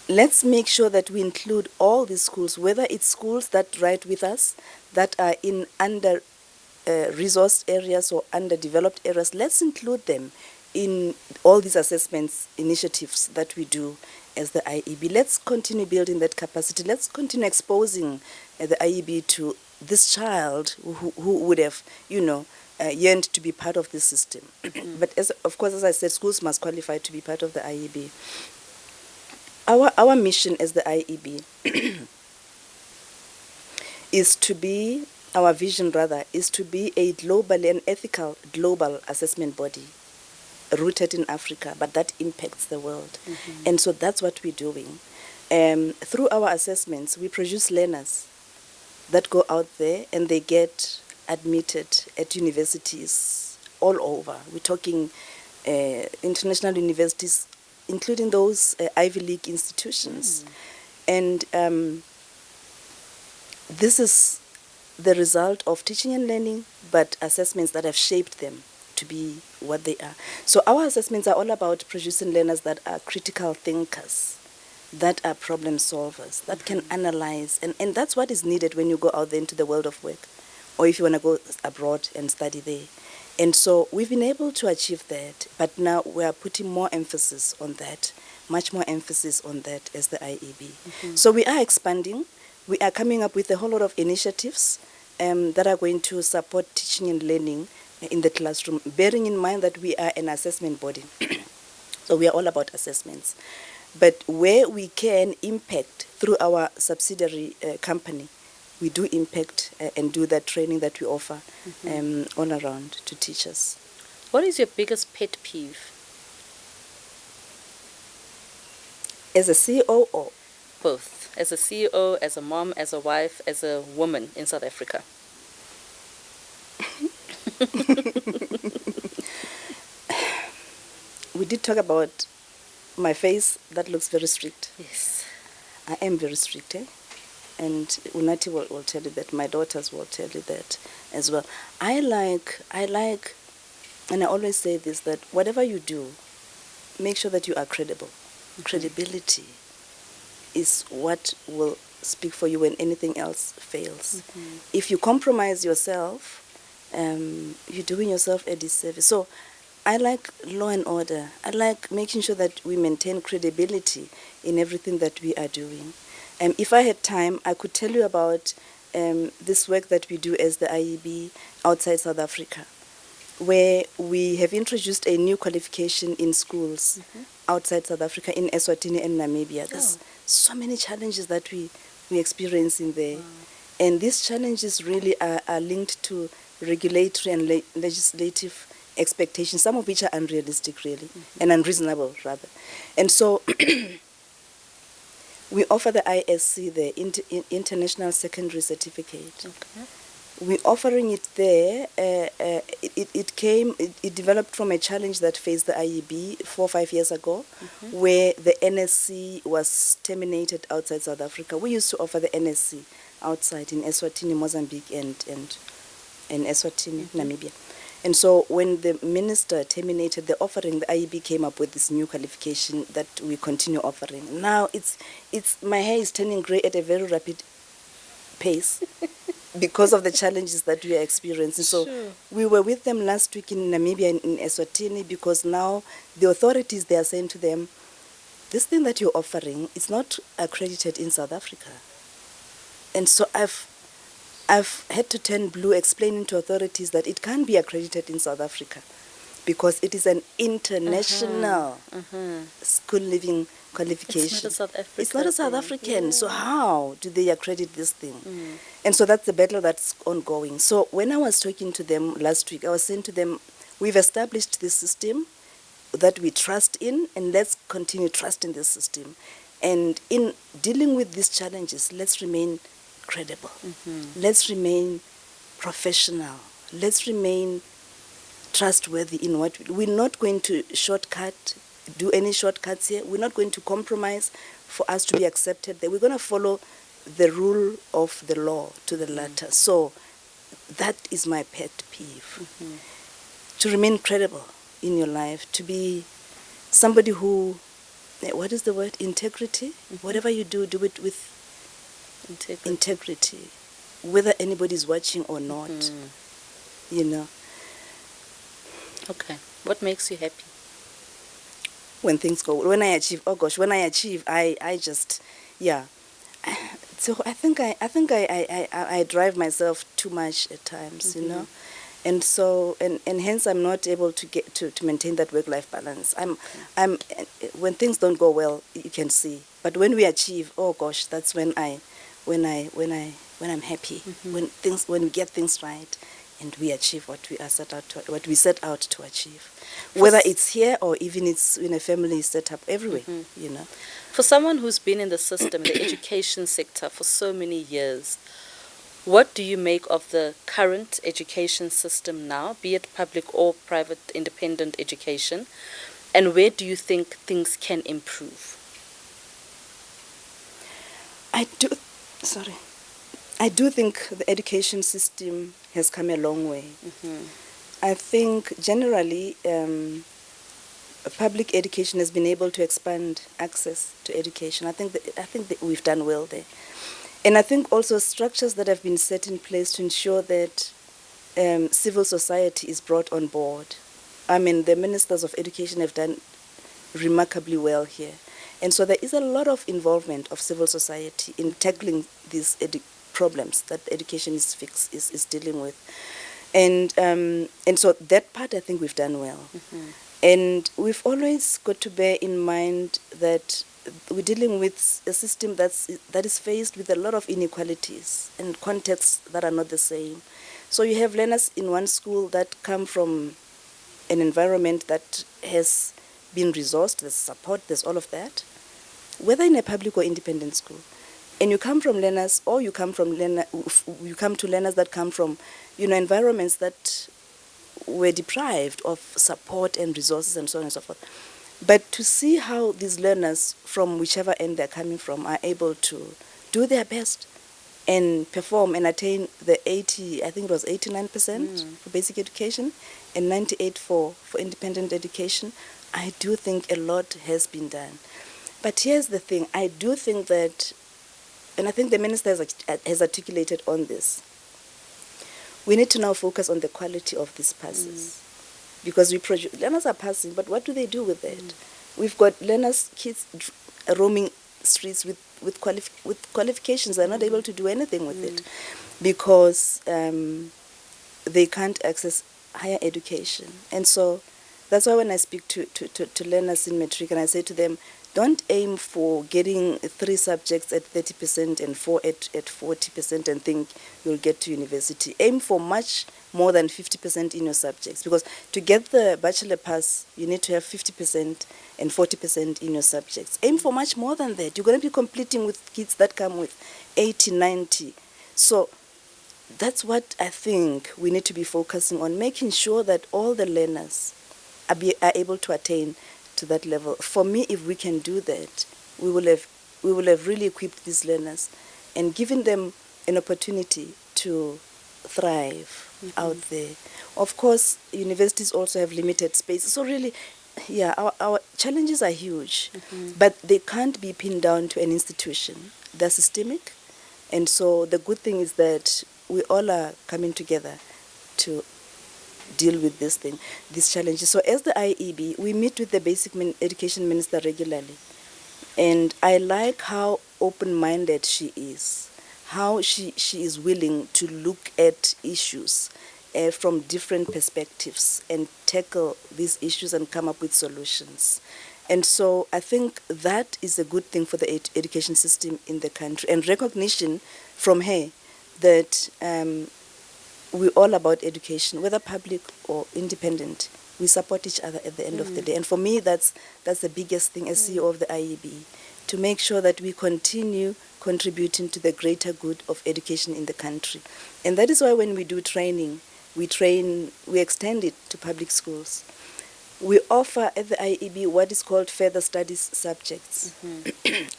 let's make sure that we include all these schools, whether it's schools that write with us, that are in under-resourced areas or underdeveloped areas. Let's include them in all these assessments initiatives that we do as the IEB. Let's continue building that capacity. Let's continue exposing the IEB to this child who would have, yearned to be part of this system. But of course, as I said, schools must qualify to be part of the IEB. Our mission as the IEB our vision is to be a an ethical global assessment body rooted in Africa, but that impacts the world. And so that's what we're doing. Through our assessments, we produce learners that go out there and they get admitted at universities all over. We're talking international universities, including those Ivy League institutions. And this is the result of teaching and learning, but assessments that have shaped them to be what they are. So our assessments are all about producing learners that are critical thinkers, that are problem solvers, that can analyze. And that's what is needed when you go out there into the world of work, or if you want to go abroad and study there. And so we've been able to achieve that, but now we are putting more emphasis on that, much more emphasis on that as the IEB. So we are expanding. We are coming up with a whole lot of initiatives that are going to support teaching and learning in the classroom, bearing in mind that we are an assessment body. So we are all about assessments. But where we can impact through our subsidiary company, we do impact and do that training that we offer all around to teachers. What is your biggest pet peeve? As a CEO or? Both. As a CEO, as a mom, as a wife, as a woman in South Africa. We did talk about my face that looks very strict. Yes. I am very strict, and Unati will tell you that. My daughters will tell you that as well. I like, and I always say this, that whatever you do, make sure that you are credible. Credibility is what will speak for you when anything else fails. If you compromise yourself, you're doing yourself a disservice. So I like law and order. I like making sure that we maintain credibility in everything that we are doing. If I had time, I could tell you about this work that we do as the IEB outside South Africa, where we have introduced a new qualification in schools outside South Africa, in Eswatini and Namibia. There's so many challenges that we experience in there. And these challenges really are linked to regulatory and legislative expectations, some of which are unrealistic, really, and unreasonable, rather. And so we offer the ISC, the International Secondary Certificate. Okay. We're offering it there. It developed from a challenge that faced the IEB 4 or 5 years ago, where the NSC was terminated outside South Africa. We used to offer the NSC outside in Eswatini, Mozambique, and Eswatini, Namibia. And so when the minister terminated the offering, the IEB came up with this new qualification that we continue offering. Now my hair is turning grey at a very rapid pace because of the challenges that we are experiencing. So we were with them last week in Namibia, in Eswatini, because now the authorities, they are saying to them, this thing that you're offering is not accredited in South Africa. And so I've had to turn blue explaining to authorities that it can't be accredited in South Africa because it is an international school living qualification. It's not a South African. Yeah. So how do they accredit this thing? And so that's the battle that's ongoing. So when I was talking to them last week, I was saying to them, we've established this system that we trust in, and let's continue trusting this system. And in dealing with these challenges, let's remain credible. Let's remain professional. Let's remain trustworthy in what we're not going to do any shortcuts here. We're not going to compromise for us to be accepted there. We're going to follow the rule of the law to the letter. So that is my pet peeve. To remain credible in your life, to be somebody who, what is the word? Integrity. Whatever you do, do it with integrity, whether anybody's watching or not, you know. Okay. What makes you happy? When things go, when I achieve, oh gosh, when I achieve, I just, yeah. So I think I drive myself too much at times, you know. And so, and hence I'm not able to get to maintain that work-life balance. I'm when things don't go well, you can see. But when we achieve, oh gosh, that's when I'm happy. When we get things right, and we achieve what we set out to achieve, whether it's here or even it's in a family setup, everywhere, you know. For someone who's been in the system, the education sector for so many years, what do you make of the current education system now, be it public or private independent education, and where do you think things can improve? I do think the education system has come a long way. I think generally public education has been able to expand access to education. I think that we've done well there. And I think also structures that have been set in place to ensure that civil society is brought on board. I mean, the ministers of education have done remarkably well here. And so there is a lot of involvement of civil society in tackling these problems that education is dealing with. And so that part, I think we've done well. And we've always got to bear in mind that we're dealing with a system that is faced with a lot of inequalities and contexts that are not the same. So you have learners in one school that come from an environment that has been resourced, there's support, there's all of that, whether in a public or independent school. And you come from learners, or you come to learners that come from, environments that were deprived of support and resources and so on and so forth. But to see how these learners, from whichever end they're coming from, are able to do their best and perform and attain the 89% for basic education and 98% for independent education, I do think a lot has been done. But here's the thing, I do think that, and I think the minister has articulated on this, we need to now focus on the quality of these passes. Because learners are passing, but what do they do with it? We've got kids roaming streets with qualifications. They're not able to do anything with it because they can't access higher education. And so that's why when I speak to learners in matric, and I say to them, don't aim for getting 3 subjects at 30% and 4 at 40% and think you'll get to university. Aim for much more than 50% in your subjects, because to get the bachelor pass, you need to have 50% and 40% in your subjects. Aim for much more than that. You're going to be competing with kids that come with 80, 90. So that's what I think we need to be focusing on, making sure that all the learners are able to attain to that level. For me, if we can do that, we will have really equipped these learners and given them an opportunity to thrive out there. Of course, universities also have limited space. So really, yeah, our challenges are huge, but they can't be pinned down to an institution. They're systemic. And so the good thing is that we all are coming together to deal with these challenges. So as the IEB, we meet with the basic education minister regularly. And I like how open-minded she is, how she is willing to look at issues from different perspectives and tackle these issues and come up with solutions. And so I think that is a good thing for the education system in the country, and recognition from her that we're all about education, whether public or independent. We support each other at the end of the day. And for me, that's the biggest thing as CEO of the IEB, to make sure that we continue contributing to the greater good of education in the country. And that is why when we do training, we extend it to public schools. We offer at the IEB what is called further studies subjects.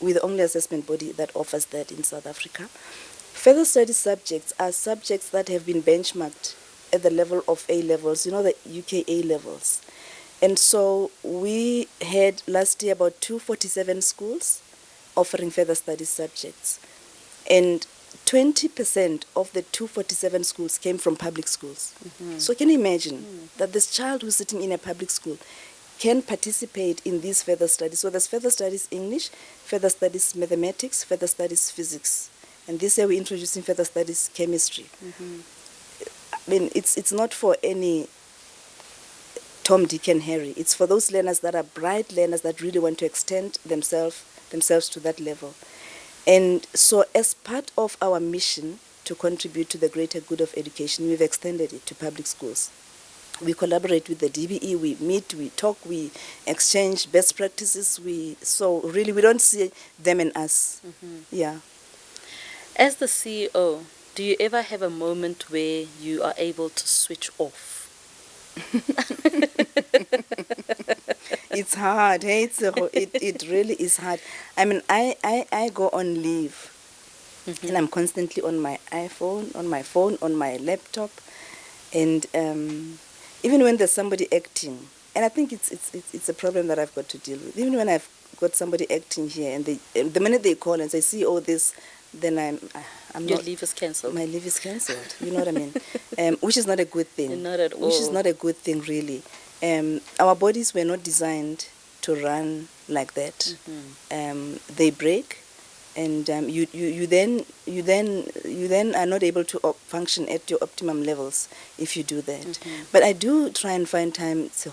We're the only assessment body that offers that in South Africa. Further studies subjects are subjects that have been benchmarked at the level of A-levels, the UK A-levels. And so we had last year about 247 schools offering further studies subjects. And 20% of the 247 schools came from public schools. So can you imagine that this child who's sitting in a public school can participate in these further studies? So there's further studies English, further studies mathematics, further studies physics. And this year we're introducing further studies chemistry. I mean, it's not for any Tom, Dick, and Harry. It's for those learners that are bright learners that really want to extend themselves to that level. And so as part of our mission to contribute to the greater good of education, we've extended it to public schools. We collaborate with the DBE, we meet, we talk, we exchange best practices. So really we don't see them and us. Yeah. As the CEO, do you ever have a moment where you are able to switch off? It's hard. Hey, it really is hard. I mean, I go on leave, and I'm constantly on my iPhone, on my phone, on my laptop, and even when there's somebody acting, and I think it's a problem that I've got to deal with. Even when I've got somebody acting here, and the minute they call and say, "See, oh, this," then I'm Your not. leave is cancelled. My leave is cancelled. You know what I mean? Which is not a good thing. Not at all. Which is not a good thing, really. Our bodies were not designed to run like that. They break, and you then are not able to function at your optimum levels if you do that. But I do try and find time to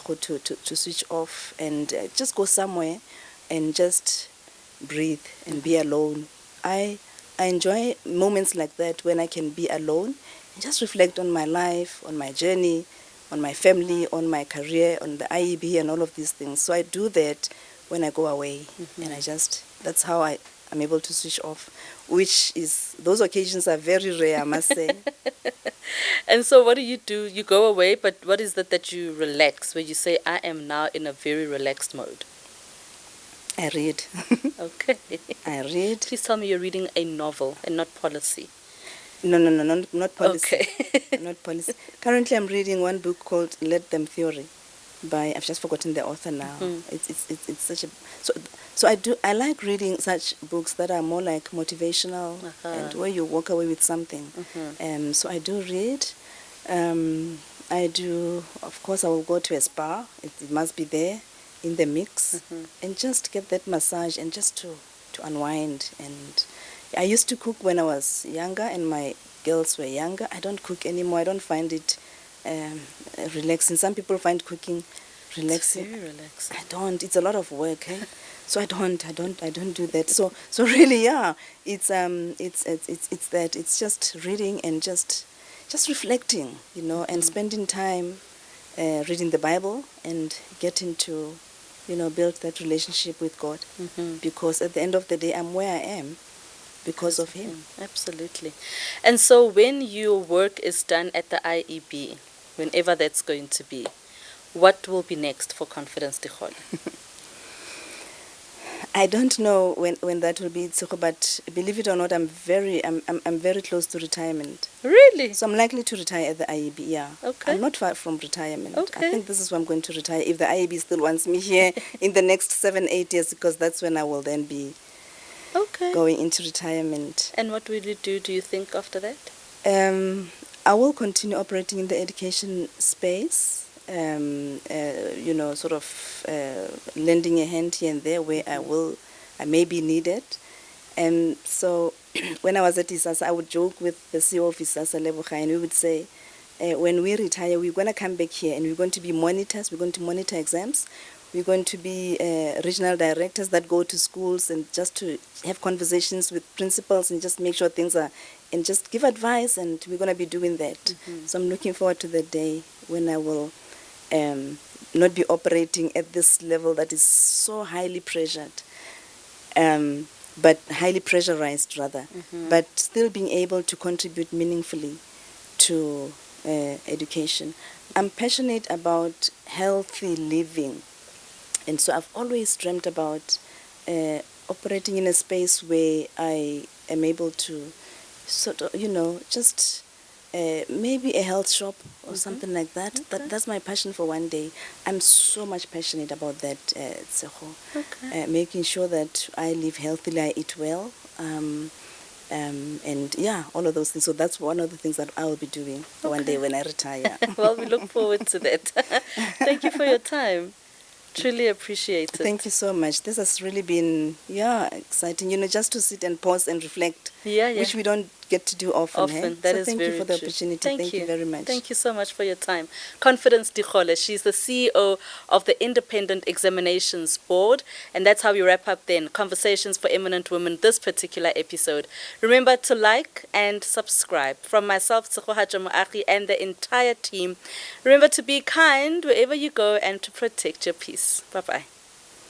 switch off and just go somewhere and just breathe and be alone. I enjoy moments like that when I can be alone and just reflect on my life, on my journey, on my family, on my career, on the IEB and all of these things. So I do that when I go away, and that's how I'm able to switch off, those occasions are very rare, I must say. And so what do? You go away, but what is that you relax, where you say, I am now in a very relaxed mode? I read. Okay. I read. Please tell me you're reading a novel and not policy. No, not policy. Okay. Not policy. Currently, I'm reading one book called Let Them Theory, by, I've just forgotten the author now. It's such a so I like reading such books that are more like motivational and where you walk away with something. So I do read. I do, of course, I will go to a spa. It must be there in the mix, and just get that massage and just to unwind. And I used to cook when I was younger and my girls were younger. I don't cook anymore. I don't find it relaxing. Some people find cooking relaxing. It's very relaxing. I don't. It's a lot of work, eh? So I don't do that. So really, yeah, it's that. It's just reading and just reflecting, and spending time reading the Bible and getting to, build that relationship with God. Because at the end of the day, I'm where I am because of Him. Absolutely. And so when your work is done at the IEB, whenever that's going to be, what will be next for Confidence Dikgole? I don't know when that will be, but believe it or not, I'm very close to retirement. Really? So I'm likely to retire at the IEB, yeah. Okay. I'm not far from retirement. Okay. I think this is where I'm going to retire, if the IEB still wants me here in the next 7-8 years, because that's when I will then be going into retirement. And what will you do you think, after that? I will continue operating in the education space. Sort of lending a hand here and there where I may be needed. And so when I was at ISASA, I would joke with the CEO of ISASA, Leboga, and we would say, when we retire, we're going to come back here and we're going to be monitors, we're going to monitor exams, we're going to be regional directors that go to schools and just to have conversations with principals and just make sure things are, and just give advice, and we're going to be doing that. So I'm looking forward to the day when I will not be operating at this level that is so highly pressured, but highly pressurized rather, but still being able to contribute meaningfully to education. I'm passionate about healthy living, and so I've always dreamt about operating in a space where I am able to sort of, just maybe a health shop or something like that. That's my passion for one day. I'm so much passionate about that, Tseho. Making sure that I live healthily, I eat well, and yeah, all of those things. So that's one of the things that I will be doing one day when I retire. Well, we look forward to that. Thank you for your time. Truly appreciate it. Thank you so much. This has really been, exciting, just to sit and pause and reflect, which we don't get to do often. That so is thank very you for the true. opportunity. Thank you very much. Thank you so much for your time. Confidence Dikgole, she's the CEO of the Independent Examinations Board, and that's how we wrap up then Conversations for Eminent Women, this particular episode. Remember to like and subscribe. From myself, Tsegohatjo Moagi, and the entire team, remember to be kind wherever you go and to protect your peace. Bye-bye.